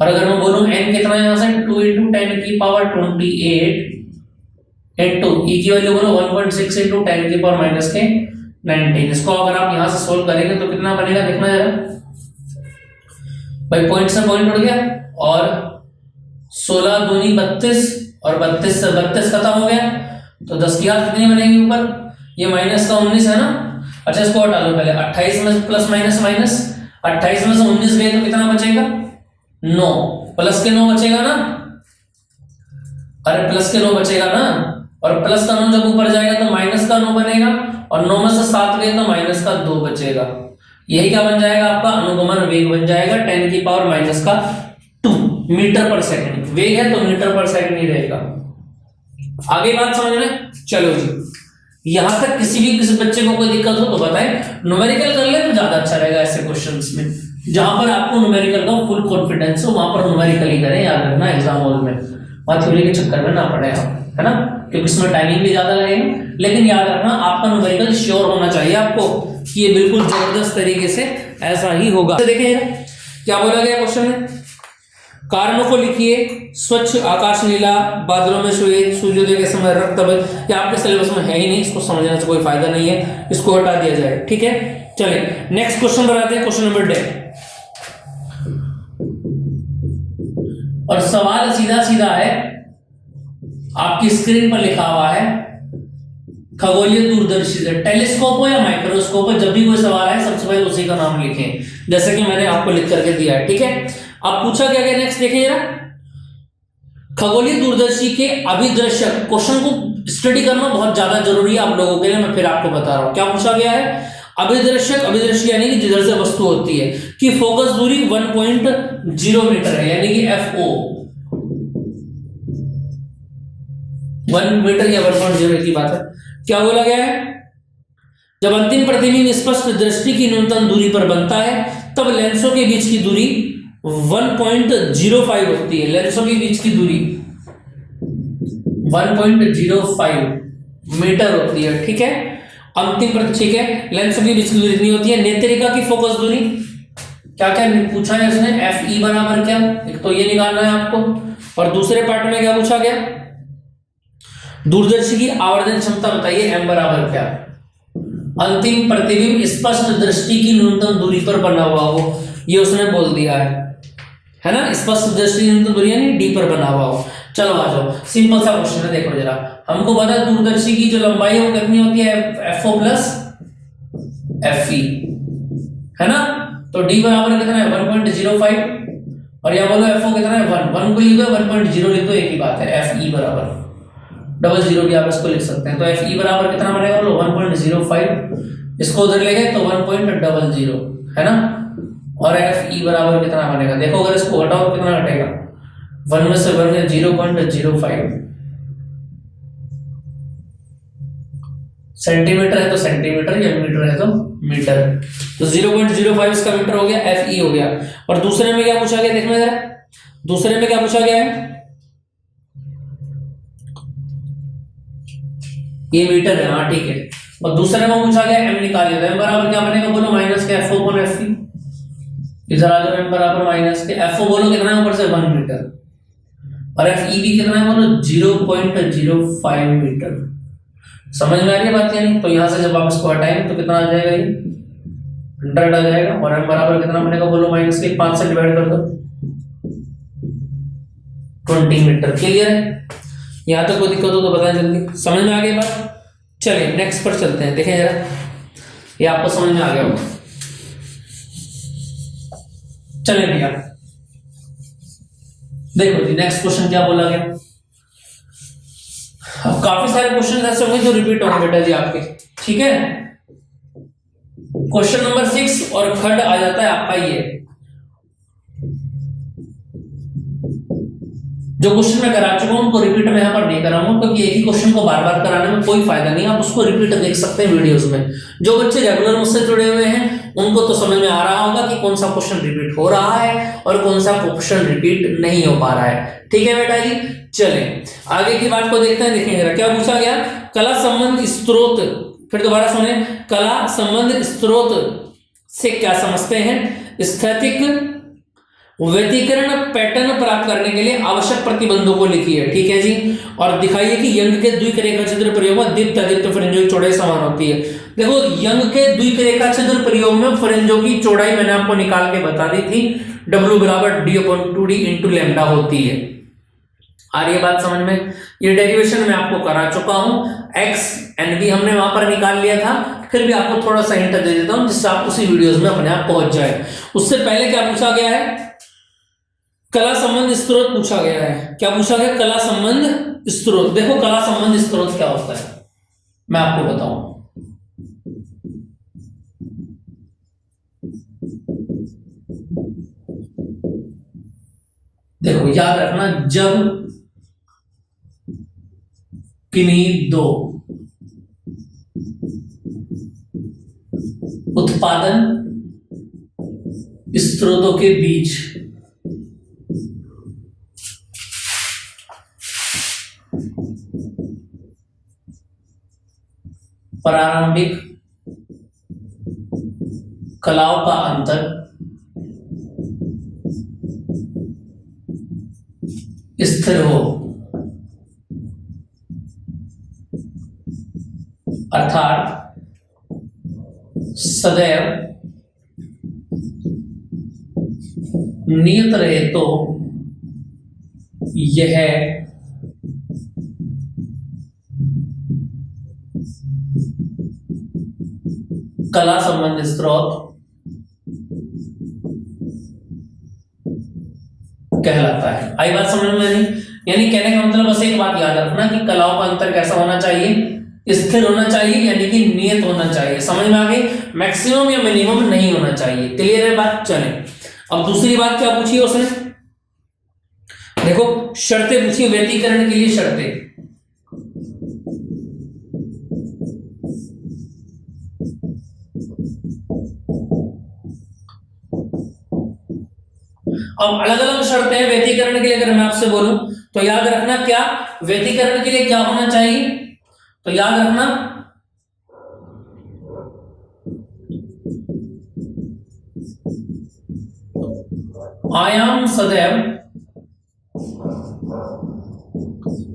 और अगर मैं बोलूं n कितना है यहां से 2 इंटू 10 की पावर 28 इंटू ई की वैल्यू बोलो 1.6 इंटू 10 की पावर माइनस के 19। इसको अगर आप यहां से सोल्व करेंगे तो कितना बनेगा देखना जरा भाई। पॉइंट से पॉइंट उड़ गया और 16 दूनी 32 और 32 से 32 खत्म हो गया तो 10 की घात कितनी बनेगी ऊपर, ये माइनस का 19 है ना। अच्छा इसको हटा लो पहले, 28 में प्लस माइनस माइनस, 28 में से 19 गए तो कितना बचेगा 9, प्लस के 9 बचेगा ना, अरे प्लस के 9 बचेगा ना। और प्लस का 9 जब ऊपर जाएगा तो माइनस का 9 बनेगा और 9 में से 7 गए तो माइनस का 2 बचेगा। यही क्या बन जाएगा आपका अनुगमन वेग बन जाएगा 10 की पावर माइनस का 2 मीटर पर सेकंड। वेग है तो मीटर पर सेकंड ही रहेगा। आगे बात समझ में, चलो जी यहां तक किसी बच्चे को कोई दिक्कत हो तो बताएं। न्यूमेरिकल कर ले तो ज्यादा अच्छा रहेगा ऐसे क्वेश्चंस में, जहां पर आपको न्यूमेरिकल का फुल कॉन्फिडेंस हो वहां पर न्यूमेरिकल ही करें, याद रखना एग्जाम हॉल में, वहां थ्योरी के चक्कर में ना पड़े आप, है ना, क्योंकि इसमें टाइमिंग भी ज्यादा लगेगा। लेकिन याद रखना आपका न्यूमेरिकल श्योर होना चाहिए आपको कि ये बिल्कुल जबरदस्त तरीके से ऐसा ही होगा। देखिए क्या बोला गया क्वेश्चन में, कारणों को लिखिए। स्वच्छ आकाश नीला, बादलों में श्वेत, सूर्योदय के समय रक्तबत। ये आपके सिलेबस में है ही नहीं, इसको समझने से कोई फायदा नहीं है, इसको हटा दिया जाए, ठीक है। चलिए नेक्स्ट क्वेश्चन बनाते हैं, क्वेश्चन नंबर 10। और सवाल सीधा सीधा है, आपकी स्क्रीन पर लिखा हुआ है खगोलीय दूरदर्शी से, टेलीस्कोप हो या माइक्रोस्कोप हो, जब भी कोई सवाल है सबसे पहले उसी का नाम लिखें, जैसे कि मैंने आपको लिख करके दिया है, ठीक है। अब पूछा क्या गया नेक्स्ट, देखिए जरा, खगोलीय दूरदर्शी के अभिदर्शक। क्वेश्चन को स्टडी करना बहुत ज्यादा जरूरी है आप लोगों के लिए, मैं फिर आपको बता रहा हूं क्या पूछा गया है। अभिदर्शक, अभिदर्शी यानी कि जिधर से वस्तु होती है, कि फोकस दूरी 1.0 मीटर है, यानी कि FO 1 मीटर या 1.0 की बात है। क्या बोला गया है, जब अंतिम प्रतिबिंब स्पष्ट दृष्टि की न्यूनतम दूरी पर बनता है तब लेंसों के बीच की दूरी 1.05 होती है। लेंसों के बीच की दूरी 1.05 मीटर होती है, ठीक है। अंतिम ठीक है, लेंसों के बीच की दूरी इतनी होती है। नेत्रिका की फोकस दूरी क्या क्या पूछा है इसने, FE बराबर क्या, एक तो ये निकालना है आपको। और दूसरे पार्ट में क्या पूछा गया, दूरदर्शी की आवर्धन क्षमता बताइए, M बराबर क्या। अंतिम प्रतिबिंब स्पष्ट दृष्टि की न्यूनतम दूरी पर बना हुआ हो, ये उसने बोल दिया है ना। स्पष्ट दृष्टि की न्यूनतम दूरी यानी D पर बना हुआ हो। चलो आ जाओ, सिंपल सा क्वेश्चन है, देखो जरा, हमको पता है दूरदर्शी की जो लंबाई है वो कितनी होती है, FO प्लस FE, है ना। तो D बराबर कितना है 1.05, और या बोलो FO कितना है 1 को लिख दो, 1.0 लिख दो, एक ही बात है। FE बराबर 00 भी आप इसको लिख सकते हैं। तो FE बराबर कितना बनेगा, 1.05, इसको उधर ले गए तो 1.00, है ना। और FE बराबर कितना बनेगा, देखो अगर इसको घटाओ तो कितना घटेगा, 1 में से 1 है 0.05, सेंटीमीटर है तो सेंटीमीटर, या मीटर है तो मीटर, तो 0.05 इसका मीटर हो गया, FE हो गया। और दूसरे में क्या पूछा गया, देखना जरा, दूसरे में क्या पूछा गया है, ये मीटर है, हाँ ठीक है। और दूसरे में पूछा गया M निकालिए, तो M बराबर क्या बनेगा, बोलो माइनस के FO अपॉन FE, इधर आ जाओ, M बराबर माइनस के FO बोलो कितना है ऊपर से 1 मीटर, और FE भी कितना है बोलो 0.05 मीटर। समझ में आ रही है बात या नहीं। तो यहां से जब आप इसको हटाएंगे तो कितना आ जाएगा, ये 100 आ जाएगा। और M बराबर कितना बनेगा बोलो, माइनस के 5 से डिवाइड कर दो, 20 मीटर। क्लियर है, यहां तक कोई दिक्कत हो तो बताएं जल्दी, समझ में आ गई बात। चलिए नेक्स्ट पर चलते हैं, देखें जरा, ये आपको समझ में आ गया होगा। चलिए भैया देखो जी, नेक्स्ट क्वेश्चन क्या बोला गया। अब काफी सारे क्वेश्चन ऐसे होंगे जो रिपीट होंगे बेटा जी आपके, ठीक है। क्वेश्चन नंबर 6 और खंड आ जाता है आपका ये, जो क्वेश्चन मैं करा चुका हूं उनको रिपीट मैं यहाँ पर नहीं कराऊंगा, क्योंकि एक ही क्वेश्चन को बार बार कराने में कोई फायदा नहीं। आप उसको रिपीट देख सकते हैं वीडियोस में। जो बच्चे रेगुलर मुझसे जुड़े हुए हैं उनको तो समझ में आ रहा होगा कि कौन सा क्वेश्चन रिपीट हो रहा है और कौन सा क्वेश्चन रिपीट नहीं हो पा रहा है, ठीक है बेटा जी। चलें आगे की बात को देखते हैं। देखिए जरा क्या पूछा गया, कला संबंध स्रोत फिर दोबारा सुने, कला संबंध स्रोत से क्या समझते हैं? स्थैतिक व्यतिकरण पैटर्न प्राप्त करने के लिए आवश्यक प्रतिबंधों को लिखिए। ठीक है जी, और दिखाइए कि यंग के द्विक रेखा छिद्र प्रयोग में दीप्त अदीप्त फ्रिंजों की चौड़ाई समान होती है। देखो, यंग के द्विक रेखा छिद्र प्रयोग में फ्रिंजों की चौड़ाई मैंने आपको निकाल के बता दी थी, W बराबर D/2D इंटू लैम्डा होती है। आ रही है बात समझ में? ये डेरिवेशन मैं आपको करा चुका हूं, X N भी हमने वहां पर निकाल लिया था, फिर भी आपको थोड़ा सा हिंट दे देता हूं जिससे आप उसी वीडियोस में अपने आप पहुंच जाए। उससे पहले क्या पूछा गया है? कला संबंध स्रोत पूछा गया है। क्या पूछा गया? कला संबंध स्रोत। देखो, कला संबंध स्रोत क्या होता है मैं आपको बताऊं। देखो, याद रखना, जब किन्हीं दो उत्पादन स्रोतों के बीच प्रारंभिक कलाओं का अंतर स्थिर हो, अर्थात सदैव नियत रहे, तो यह कला संबंधी स्रोत कहलाता है। आई बात समझ में नहीं? यानी कहने का मतलब बस एक बात याद रखना कि कलाओं का अंतर कैसा होना चाहिए? स्थिर होना चाहिए, यानी कि नियत होना चाहिए। समझ में आ गई? मैक्सिमम या मिनिमम नहीं होना चाहिए। क्लियर है बात? चले, अब दूसरी बात क्या पूछी है उसने? देखो, शर्तें पूछी, व्यतिकरण के लिए शर्तें। अब अलग अलग शर्तें हैं व्यतिकरण के लिए। अगर मैं आपसे बोलूं तो याद रखना, क्या व्यतिकरण के लिए क्या होना चाहिए? तो याद रखना, आयाम सदैव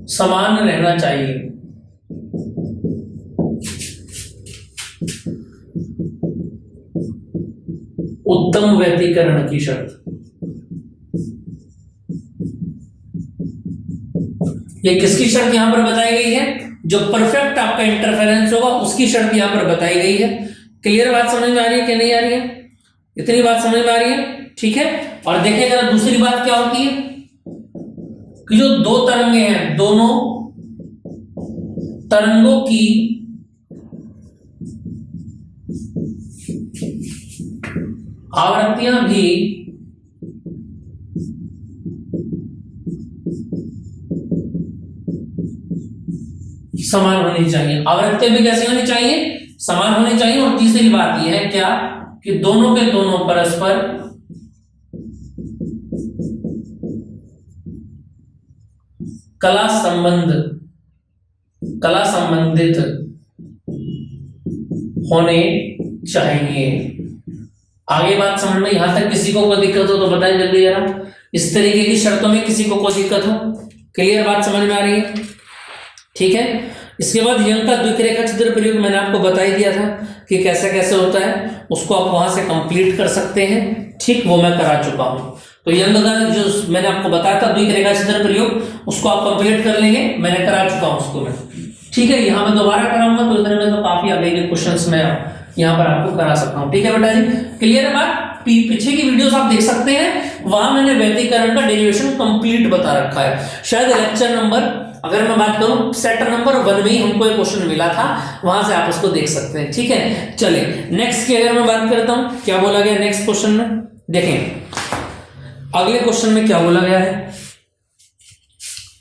समान रहना चाहिए। उत्तम व्यतिकरण की शर्त। ये किसकी शर्त यहां पर बताई गई है? जो परफेक्ट आपका इंटरफेरेंस होगा उसकी शर्त यहां पर बताई गई है। क्लियर बात समझ में आ रही है कि नहीं आ रही है? इतनी बात समझ में आ रही है? ठीक है। और देखिए जरा दूसरी बात क्या होती है कि जो दो तरंगे हैं, दोनों तरंगों की आवृत्तियां भी समान होनी चाहिए। आवृत्तियां भी कैसी होनी चाहिए? समान होनी चाहिए। और तीसरी बात यह है क्या कि दोनों के दोनों परस्पर कला संबंधित होने चाहिए। आगे बात समझ में? यहां तक किसी को कोई दिक्कत हो तो बताएं जल्दी जरा। इस तरीके की शर्तों में किसी को कोई दिक्कत हो? क्लियर बात समझ में आ रही है? ठीक है। इसके बाद यंग का द्विरेखा छिद्र प्रयोग मैंने आपको बता ही दिया था कि कैसे कैसे होता है, उसको आप वहां से कंप्लीट कर सकते हैं। ठीक, वो मैं करा चुका हूं। तो यंग का जो मैंने आपको बताया था द्विरेखा छिद्र प्रयोग, उसको आप कंप्लीट कर लेंगे, मैंने करा चुका हूं उसको मैं। ठीक है, यहां मैं दोबारा कराऊंगा तो इतने में तो काफी आगे के क्वेश्चंस मैं यहां पर आपको करा सकता हूं। ठीक है बेटा जी, क्लियर है बात? पीछे की वीडियोस आप देख सकते हैं, वहां मैंने व्यतिकरण का डेरिवेशन कंप्लीट बता रखा है। शायद लेक्चर नंबर, अगर मैं बात करूं सेट नंबर 1 में ही हमको एक क्वेश्चन मिला था, वहां से आप उसको देख सकते हैं। ठीक है, चलिए नेक्स्ट की अगर मैं बात करता हूं, क्या बोला गया नेक्स्ट क्वेश्चन में? देखें अगले क्वेश्चन में क्या बोला गया है।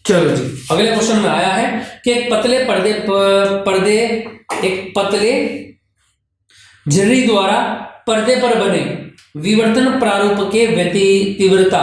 चलो जी, अगले क्वेश्चन में आया है कि एक पतले झिर्री द्वारा पर्दे पर बने विवर्तन प्रारूप के तीव्रता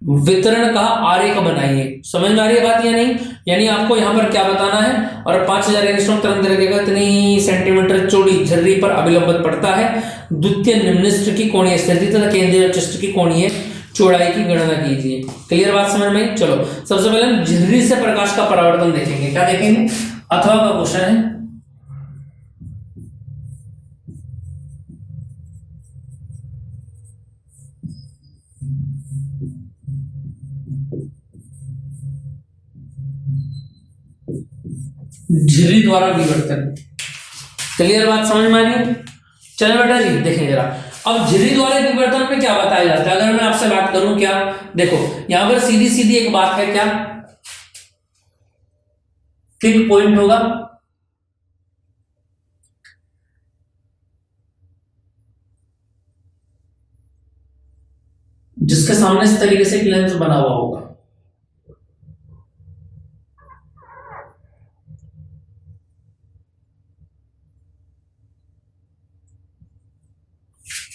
वितरण का आरेख बनाइए। समझ में आ रही है बात या नहीं? यानी आपको यहाँ पर क्या बताना है, और 5000 एंगस्ट्रॉम तरंग दैर्घ्य का इतनी सेंटीमीटर चौड़ी झर्री पर अभिलंबित पड़ता है। द्वितीय निम्नलिखित की कोणीय स्थिति तथा केंद्रीय अवशिष्ट की कोणीय चौड़ाई की गणना कीजिए। क्लियर बात समझ में? चलो सबसे पहले हम झिर्री से प्रकाश का परावर्तन देखेंगे। क्या देखेंगे? अथवा का क्वेश्चन है। झिर्री द्वारा विवर्तन। क्लियर बात समझ में आ रही? चलो बेटा जी देखें जरा, अब झिर्री द्वारा विवर्तन में क्या बताया जाता है। अगर मैं आपसे बात करूं, क्या देखो यहां पर सीधी सीधी एक बात है, क्या क्लिक पॉइंट होगा, जिसके सामने इस तरीके से एक लेंस बना हुआ होगा।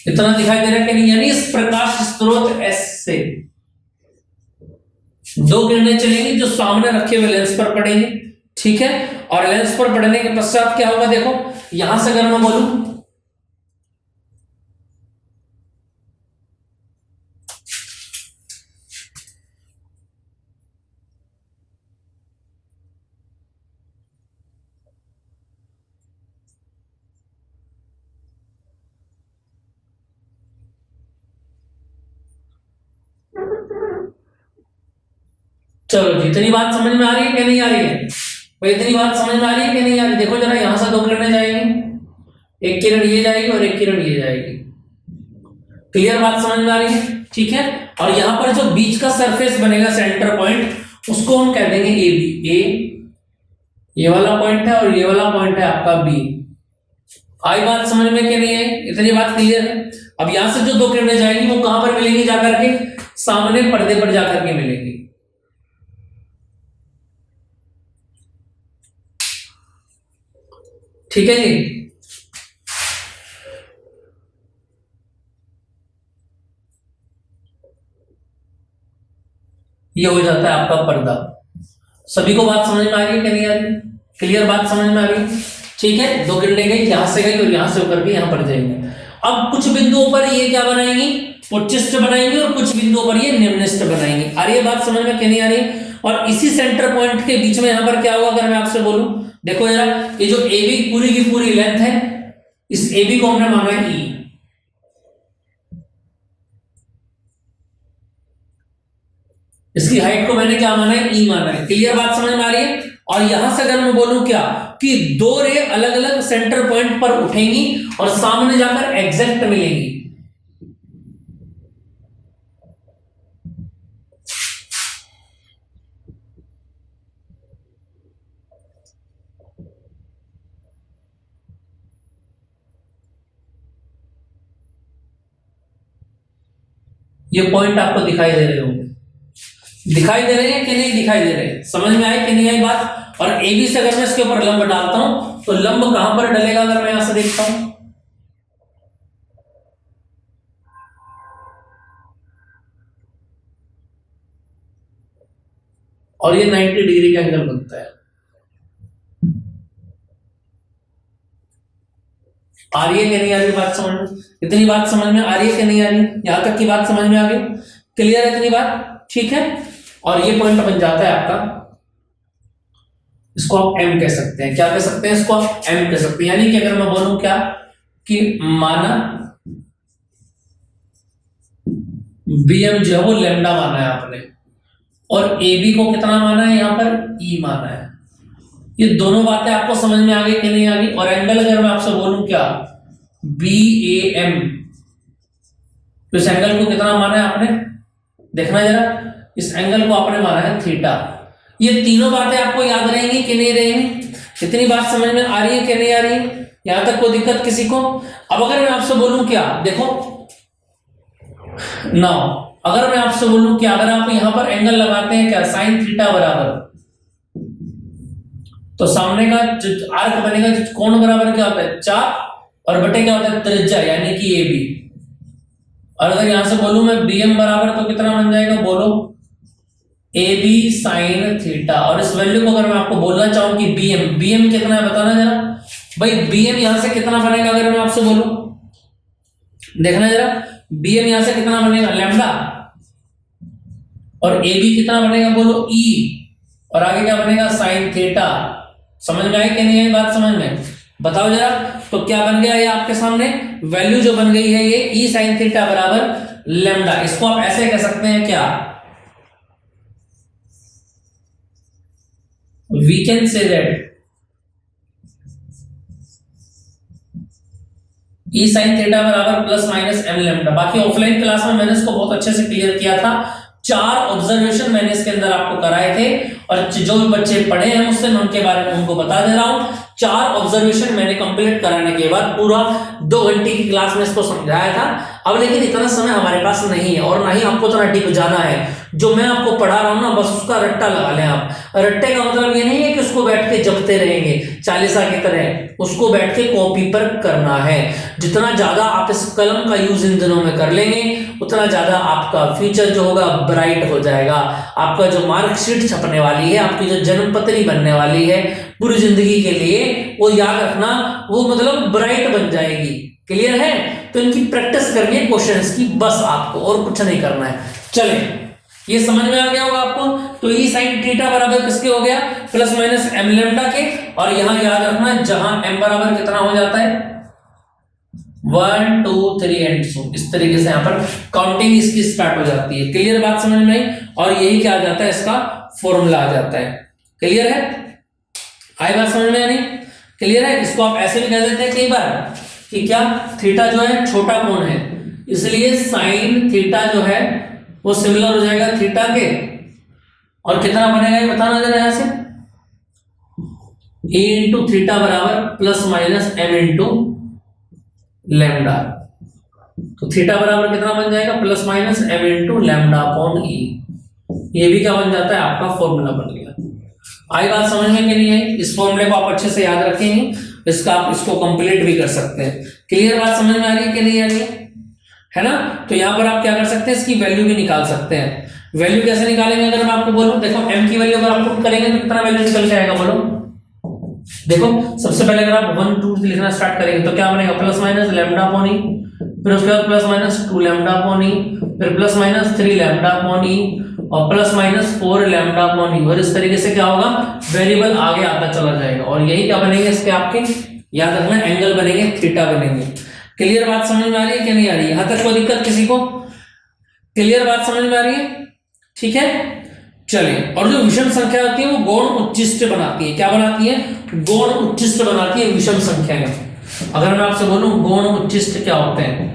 इतना दिखाई दे रहा है कि नहीं? यानी इस प्रकाश स्रोत एस से दो किरणें चलेंगी जो सामने रखे हुए लेंस पर पड़ेंगे, ठीक है। और लेंस पर पड़ने के पश्चात क्या होगा, देखो यहां से अगर मैं बोलूं, चलो जी इतनी बात समझ में आ रही है कि नहीं आ रही है भाई? इतनी बात समझ में आ रही है कि नहीं आ रही? देखो जरा, यहां से दो किरणें जाएंगी, एक किरण ये जाएगी और एक किरण ये जाएगी। क्लियर बात समझ में आ रही है? ठीक है। और यहां पर जो बीच का सरफेस बनेगा, सेंटर पॉइंट, उसको हम कह देंगे ए बी। ए ये वाला पॉइंट है और ये वाला पॉइंट है आपका बी। आई बात समझ में कि नहीं आई? इतनी बात क्लियर है? अब यहां से जो दो किरणें जाएंगी वो कहां पर मिलेंगी जाकर के? सामने पर्दे पर जाकर के मिलेंगी। ठीक है जी। ये हो जाता है आपका पर्दा। सभी को बात समझ में आ रही है कि नहीं आ रही? क्लियर बात समझ में आ रही है? ठीक है, दो किरणें गई, यहां से गई और यहां से होकर के यहां पर जाएंगे। अब कुछ बिंदुओं पर ये क्या बनाएंगी? उच्चिष्ट बनाएंगे, और कुछ बिंदुओं पर ये निम्निष्ट बनाएंगे। आ रही है बात समझ में कि नहीं आ रही? और इसी सेंटर पॉइंट के बीच में यहां पर क्या होगा, अगर मैं आपसे बोलूं, देखो जरा, ये जो ए बी पूरी की पूरी लेंथ है, इस ए बी को हमने माना है ई। इसकी हाइट को मैंने क्या माना है? ई माना है। क्लियर बात समझ में आ रही है? और यहां से अगर मैं बोलूं क्या, कि दो रे अलग अलग सेंटर पॉइंट पर उठेंगी और सामने जाकर एग्जैक्ट मिलेंगी। ये पॉइंट आपको दिखाई दे रहे होंगे। दिखाई दे रहे हैं कि नहीं दिखाई दे रहे? समझ में आई कि नहीं आई बात? और ए बी से अगर मैं इसके ऊपर लंब डालता हूं तो लंब कहां पर डलेगा, अगर मैं यहां से देखता हूं, और ये 90 डिग्री का एंगल बनता है। आ रही है कि नहीं आ रही बात समझ में? इतनी बात समझ में आ रही है कि नहीं आ रही? यहां तक की बात समझ में आ गई? क्लियर है इतनी बात? ठीक है। और ये पॉइंट बन जाता है आपका, इसको आप एम कह सकते हैं। क्या कह सकते हैं? इसको आप एम कह सकते हैं। यानी कि अगर मैं बोलूं क्या, कि माना बी एम जो है वो लेमडा माना है आपने, और ए बी को कितना माना है, यहां पर ई माना है। ये दोनों बातें आपको समझ में आ गई कि नहीं आ गई? और एंगल अगर मैं आपसे बोलूं क्या, बी ए एम, तो इस एंगल को कितना माना है आपने? देखना जरा, इस एंगल को आपने माना है थीटा। ये तीनों बातें आपको याद रहेंगी कि नहीं रहेंगी? इतनी बात समझ में आ रही है कि नहीं आ रही है? यहां तक कोई दिक्कत किसी को? अब अगर मैं आपसे बोलूं क्या, देखो ना, अगर मैं आपसे बोलूं कि अगर आप यहां पर एंगल लगाते हैं क्या, साइन थीटा बराबर, तो सामने का जो आर्क बनेगा, जो कोण बराबर क्या होता है, 4, और बटे क्या होता है, त्रिज्या, यानी कि ए बी। और अगर यहां से बोलूं मैं bm बराबर, तो कितना बन जाएगा, बोलो ab साइन थीटा। और इस वैल्यू को अगर मैं आपको बोलना चाहूं कि bm कितना है बताना जरा भाई। bm यहां से कितना बनेगा अगर मैं आपसे बोलूं, देखना जरा, bm यहां से कितना बनेगा, लैम्डा। और ab कितना बनेगा, बोलो e। और आगे क्या बनेगा, साइन थीटा। समझ में आई कि नहीं आई बात, समझ में, बताओ जरा। तो क्या बन गया ये आपके सामने, वैल्यू जो बन गई है ये e साइन थीटा बराबर लैम्डा। इसको आप ऐसे कह सकते हैं क्या, we can say that e sine theta बराबर प्लस माइनस एम लैम्डा। बाकी ऑफलाइन क्लास में मैंने इसको बहुत अच्छे से क्लियर किया था, 4 ऑब्जर्वेशन मैंने इसके अंदर आपको कराए थे, और जो भी बच्चे पढ़े हैं मुझसे मैं उनके बारे में उनको बता दे रहा हूं। 4 ऑब्जर्वेशन मैंने कंप्लीट कराने के बाद पूरा 2 घंटे की क्लास में इसको समझाया था। अब लेकिन इतना समय हमारे पास नहीं है, और ना ही आपको इतना डीप जाना है। जो मैं आपको पढ़ा रहा हूं ना, बस उसका रट्टा लगा लें आप। रट्टे का मतलब ये नहीं है कि उसको बैठ के जपते रहेंगे चालीसा की तरह, उसको बैठ के कॉपी पर करना है। जितना ज्यादा आप इस कलम का यूज इन दिनों में कर लेंगे, उतना ज्यादा आपका फ्यूचर जो होगा ब्राइट हो जाएगा। आपका जो मार्कशीट छपने वाली है, आपकी जो जन्मपत्री बनने वाली है पूरी जिंदगी के लिए, वो याद रखना, वो मतलब ब्राइट बन जाएगी। क्लियर है? तो इनकी प्रैक्टिस करनी है क्वेश्चंस की, बस आपको और कुछ नहीं करना है। चले, ये समझ में आ गया होगा आपको। तो ई साइन थीटा बराबर किसके हो गया, प्लस माइनस एम लैम्डा के। और यहां याद रखना, जहां एम बराबर कितना हो जाता है, 1 2 3 एंड सो, इस तरीके से यहां पर काउंटिंग इसकी स्टार्ट हो जाती है। क्लियर बात समझ में आई? और यही क्या आ जाता है, इसका फॉर्मूला आ जाता है। क्लियर है? आई बात समझ में? नहीं क्लियर है? इसको आप ऐसे भी कह देते हैं कई बार कि क्या, थीटा जो है छोटा कोण है, इसलिए साइन थीटा जो है वो सिमिलर हो जाएगा थीटा के। और कितना बनेगा ये बताना जरा यहां से, ए इंटू थीटा बराबर plus minus m into lambda. तो थीटा बराबर कितना बन जाएगा, plus minus m into lambda upon e. ये भी क्या बन जाता है, आपका फॉर्मूला बन गया। आई बात समझ में कि नहीं आई? इस फॉर्मूले को आप अच्छे से याद रखेंगे, इसका आप इसको कंप्लीट भी कर सकते हैं। क्लियर बात समझ में आ रही है कि नहीं आ रही है ना? तो यहां पर आप क्या कर सकते हैं, इसकी वैल्यू भी निकाल सकते हैं। वैल्यू कैसे निकालेंगे अगर मैं आपको बोलूं, देखो m की वैल्यू अगर आप पुट करेंगे तो कितना वैल्यू निकल के आएगा, बोलो। देखो सबसे पहले अगर आप 1 2 लिखना स्टार्ट करेंगे तो क्या बनेगा, प्लस माइनस लैम्डा अपॉन ई, फिर उसके बाद प्लस माइनस 2 लैम्डा अपॉन ई, फिर प्लस माइनस 3 लैम्डा अपॉन ई, और प्लस माइनस 4 लैम्डा अपॉन ई। और इस तरीके से क्या होगा, वेरिएबल आगे आता चला जाएगा। और यही क्या बनेंगे इसके, आपके याद रखना, एंगल बनेंगे, थीटा बनेंगे। क्लियर बात समझ में आ रही है कि नहीं आ रही है? यहां तक कोई दिक्कत किसी को? क्लियर बात समझ में आ रही है? ठीक है, चलिए। और जो विषम संख्या होती है वो गौण उच्चिष्ट बनाती है। क्या बनाती है, गौण उच्चिष्ट बनाती है विषम संख्या में। अगर मैं आपसे बोलूं गौण उच्चिष्ट क्या होते हैं,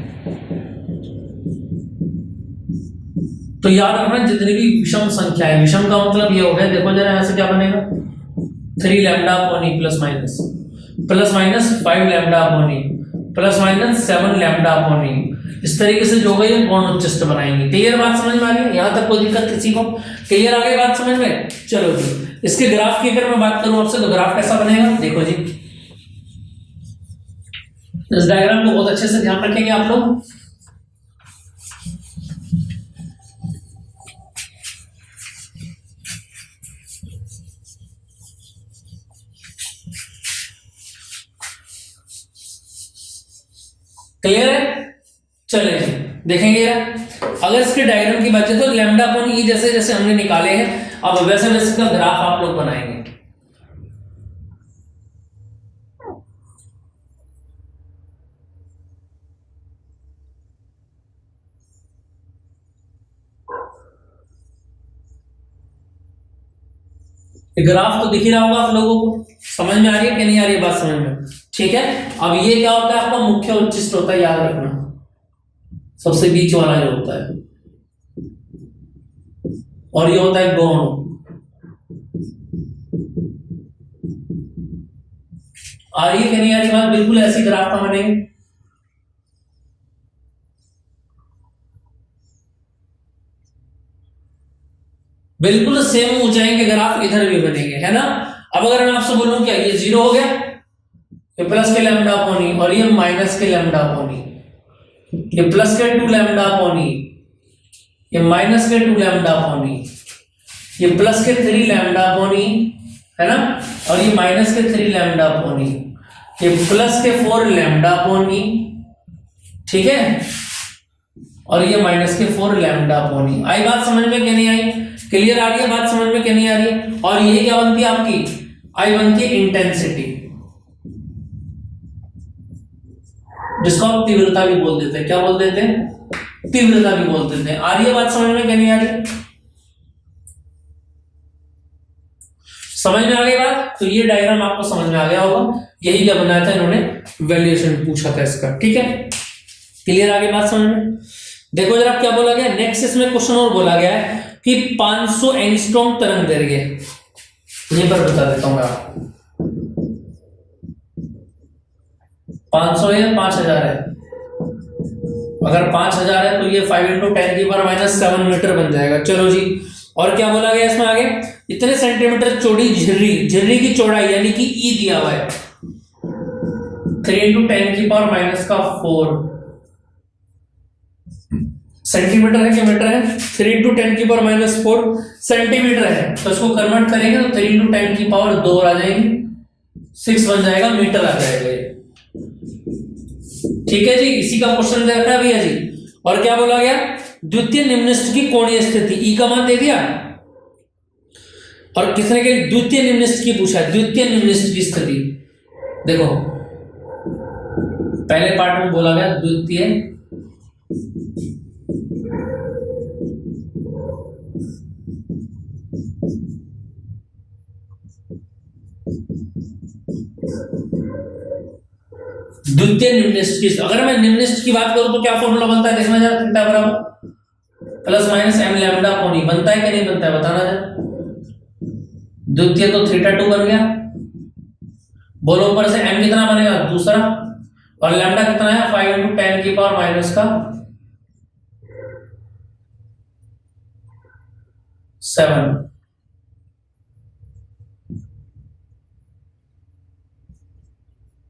तो याद रखना जितनी भी विषम संख्या है, विषम का मतलब ये हो गया, देखो जरा यहां से क्या बनेगा, 3 lambda upon e plus minus 5 lambda upon e plus minus 7 lambda upon e. इस तरीके से जो गए गौण उच्चिष्ट बनाएंगे। क्लियर बात समझ में आ रही है? यहां तक कोई दिक्कत किसी को? क्लियर आ गई बात समझ में? चलो जी, इसके ग्राफ की अगर मैं बात करूं आपसे, तो ग्राफ कैसा बनेगा, देखो जी, इस डायग्राम को बहुत अच्छे से ध्यान रखेंगे आप लोग। क्लियर है? चले जी देखेंगे अगर इसके डायग्राम की बात है तो लैम्डा अपॉन ई जैसे जैसे हमने निकाले हैं, अब वैसे वैसे इसका ग्राफ आप लोग बनाएंगे। ग्राफ तो दिख ही रहा होगा आप लोगों को, समझ में आ रही है कि नहीं आ रही है बात समझ में? ठीक है, अब ये क्या होता है, आपका मुख्य उच्चिष्ट होता है, याद रखना, सबसे बीच वाला जो होता है, और ये होता है गौण। आ रही है कि नहीं आ रही बात? बिल्कुल ऐसी ग्राफ का बनेंगे। बिल्कुल सेम ऊंचाई के ग्राफ इधर भी बनेंगे, है ना? अब अगर मैं आपसे बोलूं क्या ये 0 हो गया, ये प्लस के लैम्डा अपॉन ई और ये माइनस के लैम्डा अपॉन ई, ये प्लस के 2 लैम्डा अपॉन ई, ये माइनस के 2 लैम्डा अपॉन ई, ये प्लस के 3 लैम्डा अपॉन ई है ना, और ये माइनस के 3 लैम्डा अपॉन ई, ये प्लस के 4 लैम्डा अपॉन ई, ठीक है, और ये माइनस के 4 लैम्डा अपॉन ई। आई बात समझ में क्या नहीं आई? क्लियर आ रही है बात समझ में क्या नहीं आ रही है? और ये क्या बनती है आपकी? आई बनती है इंटेंसिटी, जिसको आप तीव्रता भी बोल देते हैं। क्या बोल देते हैं? तीव्रता भी बोल देते हैं। आ रही है बात समझ में क्या नहीं आ रही? समझ में आ गई बात? तो ये डायग्राम आपको समझ में आ गया होगा। यही क्या बनाया था इन्होंने, वैल्यूएशन पूछा था इसका, ठीक है। क्लियर आ गई बात समझ में? देखो जरा क्या बोला गया नेक्स्ट, इसमें क्वेश्चन और बोला गया है कि 500 एंगस्ट्रॉम तरंग दैर्घ्य, यहीं पर बता देता हूं मैं आपको। 500 है 5000 है, अगर 5000 है तो ये 5 × 10⁻⁷ मीटर बन जाएगा। चलो जी, और क्या बोला गया इसमें आगे? इतने सेंटीमीटर चौड़ी झिर्री, झिर्री की चौड़ाई यानी कि ई दिया हुआ है 3 × 10⁻⁴ सेंटीमीटर है कि मीटर है? 3 × 10⁻⁴ सेंटीमीटर है, तो इसको कन्वर्ट करेंगे तो 3 × 10⁻2 आ जाएगी, 6 बन जाएगा, मीटर आ जाएगा ये, ठीक है जी। इसी का क्वेश्चन दे रखा है भैया जी। और क्या बोला गया? द्वितीय निम्नलिखित की कोणीय स्थिति, ई का मान दे दिया, और किसने के द्वितीय निम्नलिखित की पूछा है, द्वितीय निम्नलिखित की स्थिति। देखो पहले पार्ट में बोला गया द्वितीय द्वितीय निम्नलिखित की, अगर मैं निम्नलिखित की बात करूं तो क्या फॉर्मूला बनता है देखना जरा, थीटा बराबर ±m लैम्डा अपॉन ई, बनता है कि नहीं बनता है बताना जरा। द्वितीय तो θ2 बन गया, बोलो ऊपर से m कितना बनेगा दूसरा, और लैम्डा कितना है 5 × 10⁻⁷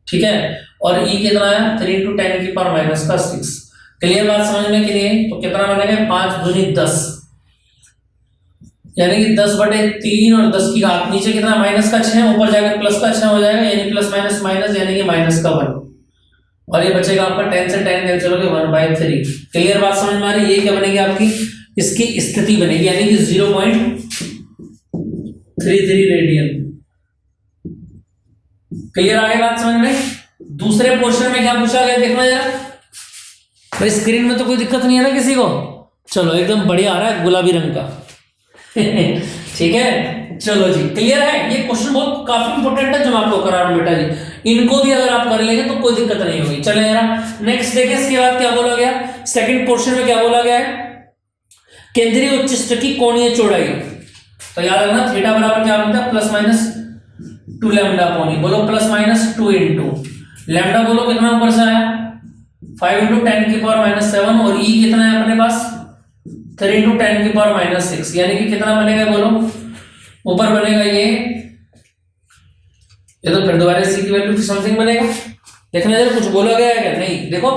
ठीक है, और e कितना है 3 × 10⁻⁶। क्लियर बात समझ में कि नहीं? तो कितना बनेगा 5 दूनी 10, यानी कि 10/3 और 10 की घात, नीचे कितना माइनस का 6, ऊपर जाकर प्लस का 6 हो जाएगा, यानी प्लस माइनस माइनस यानी कि माइनस का 1, और ये बचेगा आपका 10 से 10 कैंसिल हो गया 1/3। क्लियर बात समझ में आ रही है? ये क्या बनेगी आपकी, इसकी स्थिति बनेगी, यानी कि 0.33 रेडियन। क्लियर आ गई बात समझ में? दूसरे पोर्शन में क्या पूछा गया देखना यार भाई, स्क्रीन में तो कोई दिक्कत नहीं है ना किसी को? चलो एकदम बढ़िया आ रहा है गुलाबी रंग का ठीक है, चलो जी क्लियर है। ये क्वेश्चन बहुत काफी इंपॉर्टेंट है जो मैं आपको करा रहा हूं बेटा जी, इनको भी अगर आप कर लेंगे तो कोई दिक्कत नहीं होगी। चले यार नेक्स्ट देखें, इसके बाद क्या बोला गया सेकंड पोर्शन में, क्या बोला गया है केंद्रीय उच्चिष्ट की कोणीय चौड़ाई। तो याद रखना थीटा बराबर क्या बनता है +-2 लैम्डा अपॉन ई, बोलो +-2 × लैम्डा, बोलो कितना ऊपर से आया 5 × 10⁻⁷, और ई कितना है अपने पास 3 × 10⁻⁶, यानी कि कितना बनेगा बोलो, ऊपर बनेगा ये तो फिर दोबारा सी की वैल्यू समथिंग बनेगा, देखना जरा कुछ बोला गया है क्या? नहीं, देखो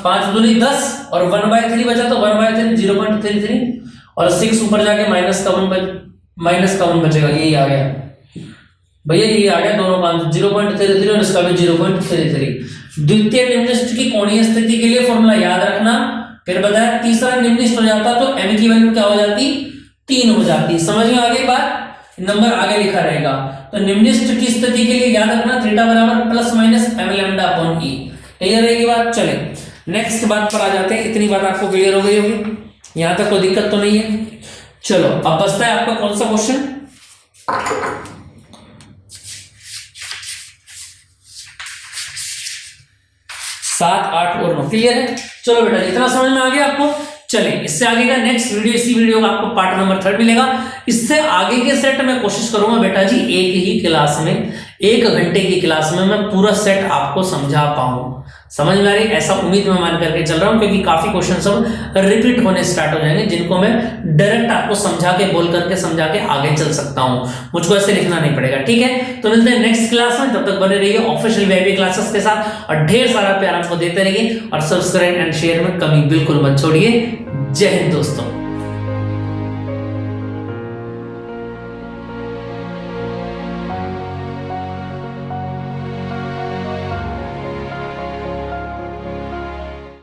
5 दूनी 10 और 1/3 बचा, तो 1/3 0.33, और 6 ऊपर जाके माइनस का 1 बचेगा, यही आ गया भैया, ये आ गया दोनों का 0.33 और इसका भी 0.33। द्वितीय निम्नलिखित की कोणीय स्थिति के लिए फॉर्मूला याद रखना, फिर बताया तीसरा निम्नलिखित हो जाता तो m की वैल्यू क्या हो जाती 3 हो जाती। समझ में आ गई बात? नंबर आगे लिखा रहेगा। तो निम्नलिखित की स्थिति के लिए याद रखना थीटा बराबर ±m लैम्डा अपॉन ई। क्लियर रहेगी बात? चले नेक्स्ट बात पर आ जाते हैं। इतनी बात आपको क्लियर हो गई होगी, यहां तक कोई दिक्कत तो नहीं है। चलो अब बचता है आपका कौन सा क्वेश्चन, 7, 8 और 9। क्लियर है? चलो बेटा जितना समझ में आ गया आपको, चले इससे आगे का नेक्स्ट वीडियो, इसी वीडियो का आपको पार्ट नंबर 3 मिलेगा। इससे आगे के सेट में कोशिश करूंगा बेटा जी एक ही क्लास में 1 घंटे की क्लास में मैं पूरा सेट आपको समझा पाऊँ। समझ में आ रही? ऐसा उम्मीद मैं मान करके चल रहा हूँ, क्योंकि काफी क्वेश्चन सब रिपीट होने स्टार्ट हो जाएंगे, जिनको मैं डायरेक्ट आपको समझा के बोल करके समझा के आगे चल सकता हूँ। मुझको ऐसे लिखना नहीं पड़ेगा। ठीक है, तो मिलते हैं नेक्स्ट क्लास में। तब तक बने रहिए ऑफिशियल वीआईपी क्लासेस के साथ और ढेर सारा प्यार हमको देते रहिए और सब्सक्राइब एंड शेयर में कमी बिल्कुल मत छोड़िए। जय हिंद दोस्तों।